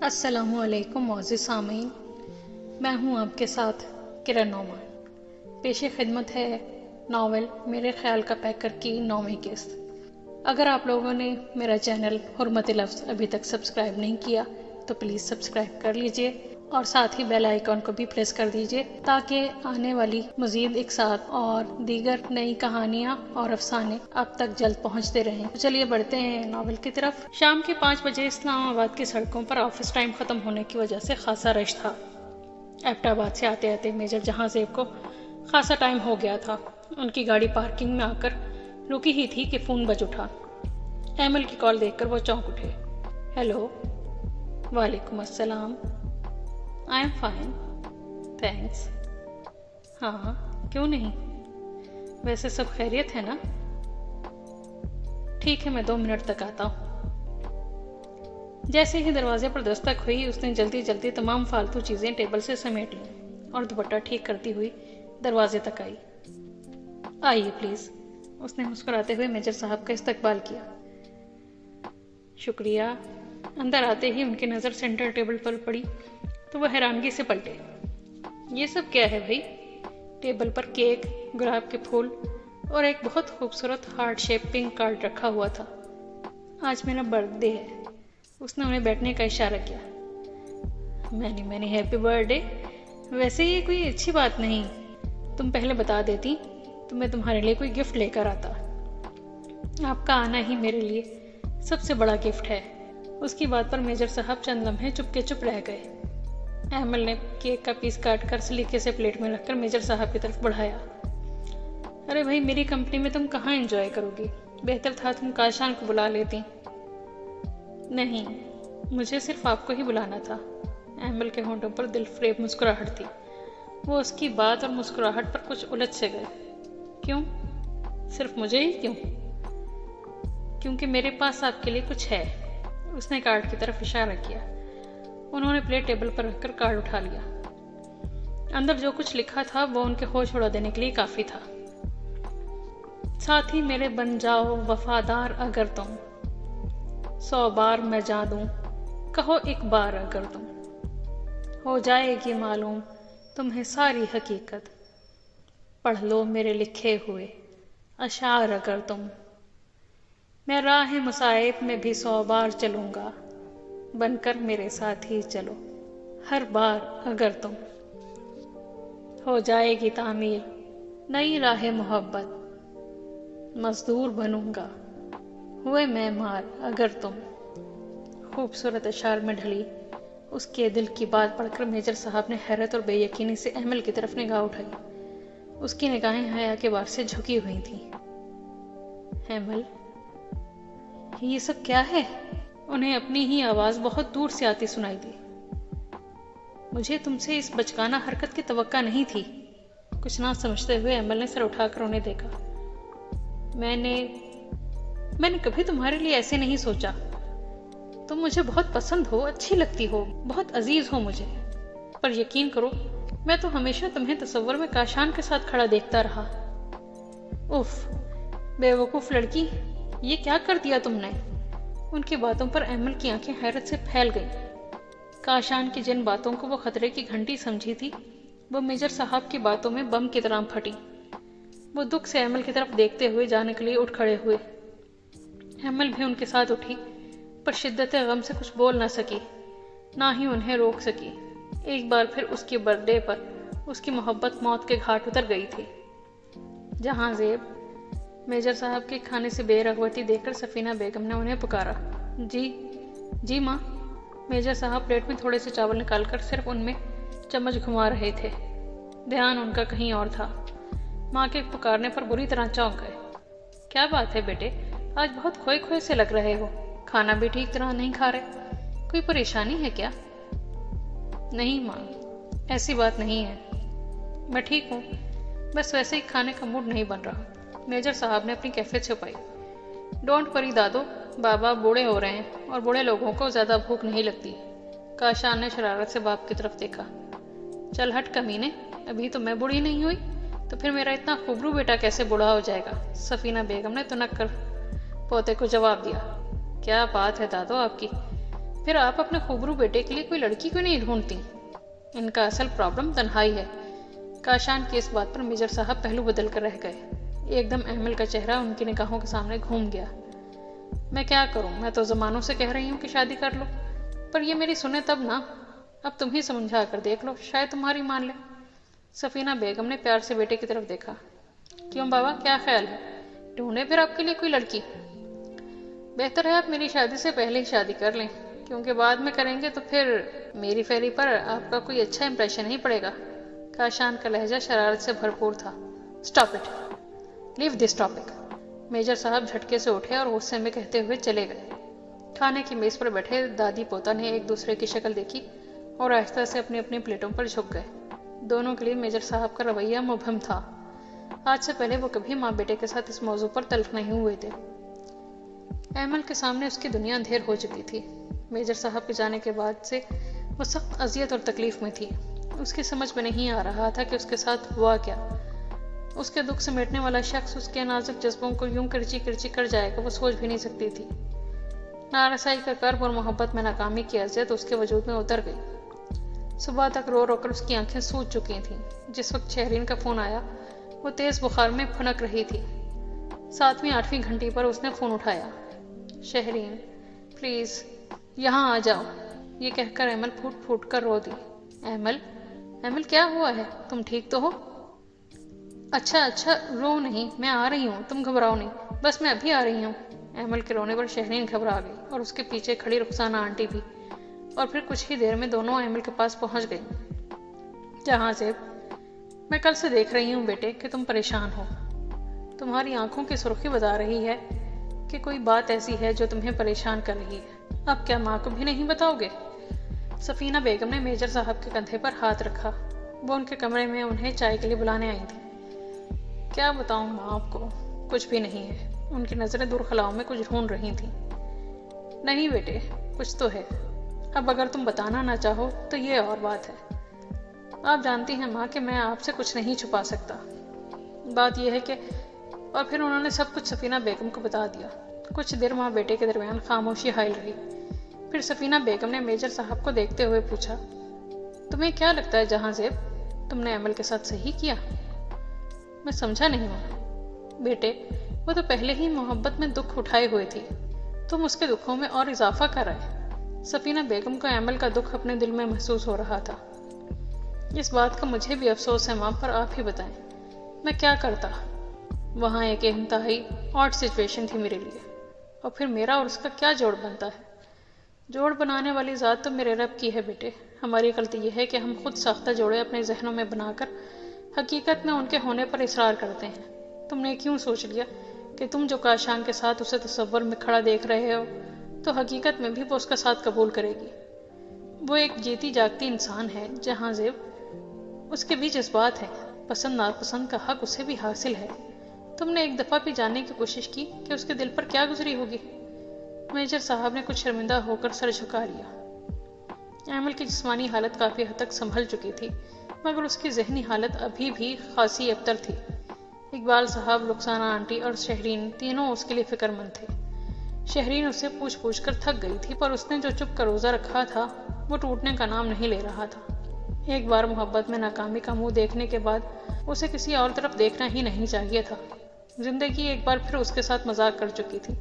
السلام علیکم معزز سامعین، میں ہوں آپ کے ساتھ کرن نعمان۔ پیش خدمت ہے ناول میرے خیال کا پیکر کی 9ویں قسط۔ اگر آپ لوگوں نے میرا چینل حرمت لفظ ابھی تک سبسکرائب نہیں کیا تو پلیز سبسکرائب کر لیجئے اور ساتھ ہی بیل آئیکن کو بھی پریس کر دیجئے تاکہ آنے والی مزید اقساط اور دیگر نئی کہانیاں اور افسانے آپ تک جلد پہنچتے رہیں۔ تو چلیے بڑھتے ہیں ناول کی طرف۔ شام کے 5 بجے اسلام آباد کی سڑکوں پر آفس ٹائم ختم ہونے کی وجہ سے خاصا رش تھا۔ ایبٹ آباد سے آتے آتے میجر جہاں زیب کو خاصا ٹائم ہو گیا تھا۔ ان کی گاڑی پارکنگ میں آ کر رکی ہی تھی کہ فون بج اٹھا۔ ایمل کی کال دیکھ کر وہ چونک اٹھے۔ ہیلو۔ وعلیکم السلام۔ I am fine thanks. ہاں کیوں نہیں، ویسے سب خیریت ہے نا؟ ٹھیک ہے، میں 2 منٹ تک آتا ہوں۔ جیسے ہی دروازے پر دستک ہوئی اس نے جلدی جلدی تمام فالتو چیزیں ٹیبل سے سمیٹ لیں اور دوپٹہ ٹھیک کرتی ہوئی دروازے تک آئی۔ آئیے پلیز، اس نے مسکراتے ہوئے میجر صاحب کا استقبال کیا۔ شکریہ۔ اندر آتے ہی ان کی نظر سینٹر ٹیبل پر پڑی تو وہ حیرانگی سے پلٹے۔ یہ سب کیا ہے بھائی؟ ٹیبل پر کیک، گلاب کے پھول اور ایک بہت خوبصورت ہارٹ شیپ پنک کارڈ رکھا ہوا تھا۔ آج میرا برتھ ڈے ہے۔ اس نے انہیں بیٹھنے کا اشارہ کیا۔ Many happy birth day. ویسے یہ کوئی اچھی بات نہیں، تم پہلے بتا دیتی تو میں تمہارے لیے کوئی گفٹ لے کر آتا۔ آپ کا آنا ہی میرے لیے سب سے بڑا گفٹ ہے۔ اس کی بات پر میجر صاحب چند لمحے چپ کے چپ رہ گئے۔ ایمل نے کیک کا پیس کاٹ کر سلیقے سے پلیٹ میں رکھ کر میجر صاحب کی طرف بڑھایا۔ ارے بھائی، میری کمپنی میں تم کہاں انجوائے کرو گی؟ بہتر تھا تم کاشان کو بلا لیتی۔ نہیں، مجھے صرف آپ کو ہی بلانا تھا۔ ایمل کے ہونٹوں پر دل فریب مسکراہٹ تھی۔ وہ اس کی بات اور مسکراہٹ پر کچھ الجھ سے گئے۔ کیوں؟ صرف مجھے ہی کیوں؟ کیونکہ میرے پاس آپ کے لیے کچھ ہے۔ اس نے کارڈ کی طرف اشارہ کیا۔ انہوں نے پلیٹ ٹیبل پر رکھ کر کارڈ اٹھا لیا۔ اندر جو کچھ لکھا تھا وہ ان کے ہوش اڑا دینے کے لیے کافی تھا۔ ساتھی میرے بن جاؤ وفادار اگر تم، 100 بار میں جا دوں کہو ایک بار اگر تم، ہو جائے گی معلوم تمہیں ساری حقیقت، پڑھ لو میرے لکھے ہوئے اشعار اگر تم، میں راہ مصائب میں بھی 100 بار چلوں گا، بن کر میرے ساتھ ہی چلو ہر بار اگر تم، ہو جائے گی تعمیر نئی راہ محبت، مزدور بنوں گا ہوئے معمار اگر تم۔ خوبصورت اشعار میں ڈھلی اس کے دل کی بات پڑھ کر میجر صاحب نے حیرت اور بے یقینی سے ایمل کی طرف نگاہ اٹھائی۔ اس کی نگاہیں حیا کے بار سے جھکی ہوئی تھیں۔ ایمل، یہ سب کیا ہے؟ انہیں اپنی ہی آواز بہت دور سے آتی سنائی دی۔ مجھے تم سے اس بچکانہ حرکت کی توقع نہیں تھی۔ کچھ نہ سمجھتے ہوئے ایمل نے سر اٹھا کر انہیں دیکھا۔ میں نے کبھی تمہارے لیے ایسے نہیں سوچا۔ تم مجھے بہت پسند ہو، اچھی لگتی ہو، بہت عزیز ہو مجھے، پر یقین کرو میں تو ہمیشہ تمہیں تصور میں کاشان کے ساتھ کھڑا دیکھتا رہا۔ اف، بے وقوف لڑکی، یہ کیا کر دیا تم نے؟ ان کی باتوں پر ایمل کی آنکھیں حیرت سے پھیل گئیں۔ کاشان کی جن باتوں کو وہ خطرے کی گھنٹی سمجھی تھی وہ میجر صاحب کی باتوں میں بم کی طرح پھٹی۔ وہ دکھ سے ایمل کی طرف دیکھتے ہوئے جانے کے لیے اٹھ کھڑے ہوئے۔ ایمل بھی ان کے ساتھ اٹھی، پر شدت غم سے کچھ بول نہ سکی، نہ ہی انہیں روک سکی۔ ایک بار پھر اس کی برتھ ڈے پر اس کی محبت موت کے گھاٹ اتر گئی تھی۔ جہاں زیب، میجر صاحب کے کھانے سے بے رغبتی دیکھ کر سفینہ بیگم نے انہیں پکارا۔ جی ماں۔ میجر صاحب پلیٹ میں تھوڑے سے چاول نکال کر صرف ان میں چمچ گھما رہے تھے۔ دھیان ان کا کہیں اور تھا۔ ماں کے پکارنے پر بری طرح چونک گئے۔ کیا بات ہے بیٹے، آج بہت کھوئے کھوئے سے لگ رہے ہو، کھانا بھی ٹھیک طرح نہیں کھا رہے، کوئی پریشانی ہے کیا؟ نہیں ماں، ایسی بات نہیں ہے، میں ٹھیک ہوں، بس ویسے ہی کھانے کا موڈ نہیں بن رہا۔ میجر صاحب نے اپنی کیفیت چھپائی۔ ڈونٹ وری دادو، بابا بوڑھے ہو رہے ہیں اور بوڑھے لوگوں کو زیادہ بھوک نہیں لگتی۔ کاشان نے شرارت سے باپ کی طرف دیکھا۔ چل ہٹ کمینے، ابھی تو میں بوڑھی نہیں ہوئی تو پھر میرا اتنا خوبرو بیٹا کیسے بوڑھا ہو جائے گا؟ سفینہ بیگم نے تنک کر پوتے کو جواب دیا۔ کیا بات ہے دادو آپ کی، پھر آپ اپنے خوبرو بیٹے کے لیے کوئی لڑکی کیوں نہیں ڈھونڈتی؟ ان کا اصل پرابلم تنہائی ہے۔ کاشان کی اس بات پر میجر صاحب پہلو بدل کر رہ گئے۔ ایک دم ایمل کا چہرہ ان کی نگاہوں کے سامنے گھوم گیا۔ میں کیا کروں، میں تو زمانوں سے کہہ رہی ہوں کہ شادی کر لو، پر یہ میری سنے تب نا۔ اب تم ہی سمجھا کر دیکھ لو، شاید تمہاری مان لے۔ سفینہ بیگم نے پیار سے بیٹے کی طرف دیکھا۔ کیوں بابا، کیا خیال ہے؟ ڈھونڈے پھر آپ کے لیے کوئی لڑکی؟ بہتر ہے آپ میری شادی سے پہلے ہی شادی کر لیں، کیونکہ بعد میں کریں گے تو پھر میری فیری پر آپ کا کوئی اچھا امپریشن نہیں پڑے گا۔ کاشان کا لہجہ شرارت سے بھرپور تھا۔ Stop it, leave this topic. Major صاحب جھٹکے سے اٹھے اور غصے میں کہتے ہوئے چلے گئے۔ کھانے کی میز پر بیٹھے دادی پوتا نے ایک دوسرے کی شکل دیکھی اور آہستہ سے اپنی اپنی پلیٹوں پر جھک گئے۔ دونوں کے لیے میجر صاحب کا رویہ مبہم تھا۔ آج سے پہلے وہ کبھی ماں بیٹے کے ساتھ اس موضوع پر تلخ نہیں ہوئے تھے۔ ایمل کے سامنے اس کی دنیا اندھیر ہو چکی تھی۔ میجر صاحب کے جانے کے بعد سے وہ سخت اذیت اور تکلیف میں تھی۔ اس کی سمجھ میں نہیں آ رہا تھا کہ اس کے ساتھ ہوا کیا۔ اس کے دکھ سمیٹنے والا شخص اس کے نازک جذبوں کو یوں کرچی کرچی کر جائے گا وہ سوچ بھی نہیں سکتی تھی۔ نارسائی کا کرب اور محبت میں ناکامی کی اذیت اس کے وجود میں اتر گئی۔ صبح تک رو رو کر اس کی آنکھیں سوج چکی تھیں۔ جس وقت شہرین کا فون آیا وہ تیز بخار میں پھنک رہی تھی۔ 7ویں 8ویں گھنٹی پر اس نے فون اٹھایا۔ شہرین، پلیز یہاں آ جاؤ، یہ کہہ کر ایمل پھوٹ پھوٹ کر رو دی۔ ایمل، ایمل کیا ہوا ہے؟ تم ٹھیک تو ہو؟ اچھا رو نہیں، میں آ رہی ہوں، تم گھبراؤ نہیں، بس میں ابھی آ رہی ہوں۔ ایمل کے رونے پر شہرین گھبرا گئی اور اس کے پیچھے کھڑی رخسانہ آنٹی بھی، اور پھر کچھ ہی دیر میں دونوں ایمل کے پاس پہنچ گئی۔ جہاں زیب، میں کل سے دیکھ رہی ہوں بیٹے کہ تم پریشان ہو۔ تمہاری آنکھوں کی سرخی بتا رہی ہے کہ کوئی بات ایسی ہے جو تمہیں پریشان کر رہی ہے۔ اب کیا ماں کو بھی نہیں بتاؤ گے؟ سفینہ بیگم نے میجر صاحب کے کندھے پر ہاتھ رکھا۔ وہ ان کے کمرے میں انہیں چائے کے لیے بلانے آئی تھی۔ کیا بتاؤں ماں آپ کو، کچھ بھی نہیں ہے۔ ان کی نظریں دور خلاؤں میں کچھ ڈھونڈ رہی تھیں۔ نہیں بیٹے، کچھ تو ہے۔ اب اگر تم بتانا نہ چاہو تو یہ اور بات ہے۔ آپ جانتی ہیں ماں کہ میں آپ سے کچھ نہیں چھپا سکتا۔ بات یہ ہے کہ، اور پھر انہوں نے سب کچھ سفینہ بیگم کو بتا دیا۔ کچھ دیر ماں بیٹے کے درمیان خاموشی حائل رہی۔ پھر سفینہ بیگم نے میجر صاحب کو دیکھتے ہوئے پوچھا، تمہیں کیا لگتا ہے جہاں زیب، تم نے ایمل کے ساتھ صحیح کیا؟ میں سمجھا نہیں ہوں۔ بیٹے، وہ تو پہلے ہی محبت میں دکھ اٹھائے ہوئے تھی، تم اس کے دکھوں میں اور اضافہ کر رہے۔ سفینہ بیگم کو ایمل کا دکھ اپنے دل میں محسوس ہو رہا تھا۔ اس بات کا مجھے بھی افسوس ہے ماں، پر آپ ہی بتائیں میں کیا کرتا۔ وہاں ایک انتہائی آڈ سچویشن تھی میرے لیے، اور پھر میرا اور اس کا کیا جوڑ بنتا ہے؟ جوڑ بنانے والی ذات تو میرے رب کی ہے بیٹے۔ ہماری غلطی یہ ہے کہ ہم خود ساختہ جوڑے اپنے ذہنوں میں بنا کر حقیقت میں ان کے ہونے پر اصرار کرتے ہیں۔ تم نے کیوں سوچ لیا کہ تم جو کاشان کے ساتھ اسے تصور میں کھڑا دیکھ رہے ہو تو حقیقت میں بھی وہ اس کا ساتھ قبول کرے گی؟ وہ ایک جیتی جاگتی انسان ہے جہاں زیب، اس کے بھی جذبات ہیں، پسند ناپسند کا حق اسے بھی حاصل ہے۔ تم نے ایک دفعہ بھی جاننے کی کوشش کی کہ اس کے دل پر کیا گزری ہوگی؟ میجر صاحب نے کچھ شرمندہ ہو کر سر جھکا لیا۔ ایمل کی جسمانی حالت کافی حد تک سنبھل چکی تھی، مگر اس کی ذہنی حالت ابھی بھی خاصی ابتر تھی۔ اقبال صاحب، رخسانہ آنٹی اور شہرین تینوں اس کے لیے فکر مند تھے۔ شہرین اسے پوچھ پوچھ کر تھک گئی تھی، پر اس نے جو چپ کا روزہ رکھا تھا وہ ٹوٹنے کا نام نہیں لے رہا تھا۔ ایک بار محبت میں ناکامی کا منہ دیکھنے کے بعد اسے کسی اور طرف دیکھنا ہی نہیں چاہیے تھا۔ زندگی ایک بار پھر اس کے ساتھ مذاق کر چکی تھی۔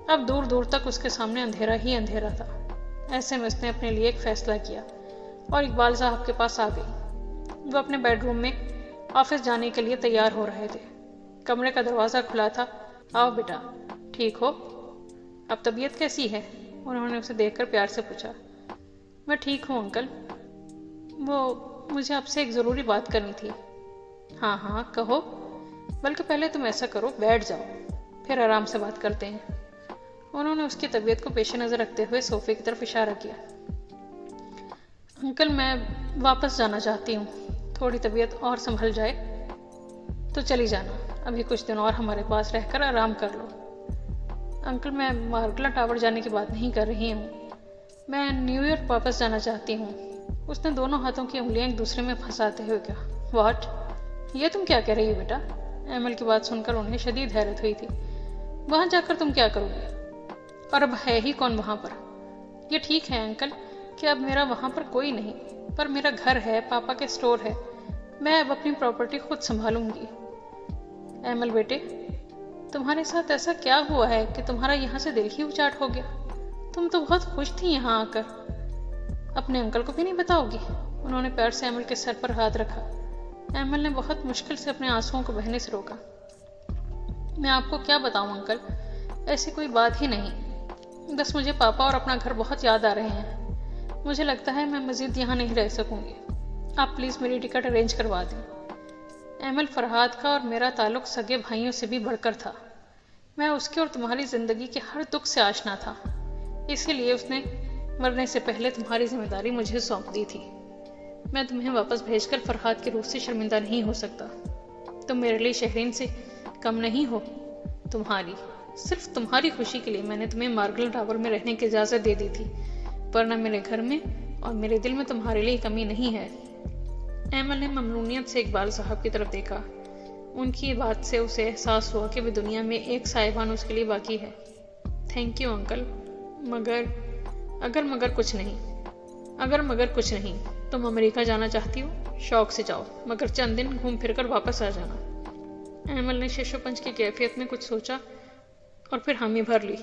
اب دور دور تک اس کے سامنے اندھیرا ہی اندھیرا تھا۔ ایسے میں اس نے اپنے لیے ایک فیصلہ کیا اور اقبال صاحب کے پاس آ گئی۔ وہ اپنے بیڈ روم میں آفس جانے کے لیے تیار ہو رہے تھے۔ کمرے کا دروازہ کھلا تھا۔ آؤ بیٹا، ٹھیک ہو؟ اب طبیعت کیسی ہے؟ انہوں نے اسے دیکھ کر پیار سے پوچھا۔ میں ٹھیک ہوں انکل، مجھے آپ سے ایک ضروری بات کرنی تھی۔ ہاں کہو، بلکہ پہلے تم ایسا کرو، بیٹھ جاؤ، پھر آرام سے بات کرتے ہیں۔ انہوں نے اس کی طبیعت کو پیش نظر رکھتے ہوئے صوفے کی طرف اشارہ کیا۔ انکل، میں واپس جانا چاہتی ہوں، تھوڑی طبیعت اور سنبھل جائے تو چلی جانا، ابھی کچھ دن اور ہمارے پاس رہ کر آرام کر لو۔ انکل، میں مارگلا ٹاور جانے کی بات نہیں کر رہی ہوں، میں نیو یارک واپس جانا چاہتی ہوں۔ اس نے دونوں ہاتھوں کی انگلیاں ایک دوسرے میں پھنساتے ہوئے کہا۔ واٹ؟ یہ تم کیا کہہ رہی ہو بیٹا؟ ایمل کی بات سن کر انہیں شدید حیرت ہوئی تھی۔ وہاں جا کر تم کیا کرو گے؟ اور اب ہے ہی کون وہاں پر؟ یہ ٹھیک ہے انکل کہ اب میرا وہاں پر کوئی نہیں، پر میرا گھر ہے، پاپا کے اسٹور ہے، میں اب اپنی پراپرٹی خود سنبھالوں گی۔ ایمل بیٹے، تمہارے ساتھ ایسا کیا ہوا ہے کہ تمہارا یہاں سے دل ہی اچاٹ ہو گیا؟ تم تو بہت خوش تھی یہاں آ کر، اپنے انکل کو بھی نہیں بتاؤ گی؟ انہوں نے پیر سے ایمل کے سر پر ہاتھ رکھا۔ ایمل نے بہت مشکل سے اپنے آنسوؤں کو بہنے سے روکا۔ میں آپ کو کیا بتاؤں انکل، ایسی کوئی بات ہی نہیں، بس مجھے پاپا اور اپنا گھر بہت یاد آ رہے ہیں۔ مجھے لگتا ہے میں مزید یہاں نہیں رہ سکوں گی، آپ پلیز میری ٹکٹ ارینج کروا دیں۔ ایمل، فرہاد کا اور میرا تعلق سگے بھائیوں سے بھی بڑھ کر تھا۔ میں اس کے اور تمہاری زندگی کے ہر دکھ سے آشنا تھا، اسی لیے اس نے مرنے سے پہلے تمہاری ذمہ داری مجھے سونپ دی تھی۔ میں تمہیں واپس بھیج کر فرہاد کی روح سے شرمندہ نہیں ہو سکتا۔ تم میرے لیے شہرین سے کم نہیں ہو۔ صرف تمہاری خوشی کے لیے میں نے تمہیں مارگل ٹاور میں رہنے کی اجازت دے دی تھی، ورنہ میرے گھر میں اور میرے دل میں تمہارے لیے کمی نہیں ہے۔ ایمل نے ممنونیت سے اقبال صاحب کی طرف دیکھا۔ ان کی بات سے اسے احساس ہوا کہ وہ دنیا میں ایک صاحبان اس کے لیے باقی ہے۔ تھینک یو انکل، مگر کچھ نہیں۔ تم امریکہ جانا چاہتی ہو، شوق سے جاؤ، مگر چند دن گھوم پھر کر واپس آ جانا۔ ایمل نے شش و پنج کی کیفیت میں کچھ سوچا اور پھر حامی بھر لی۔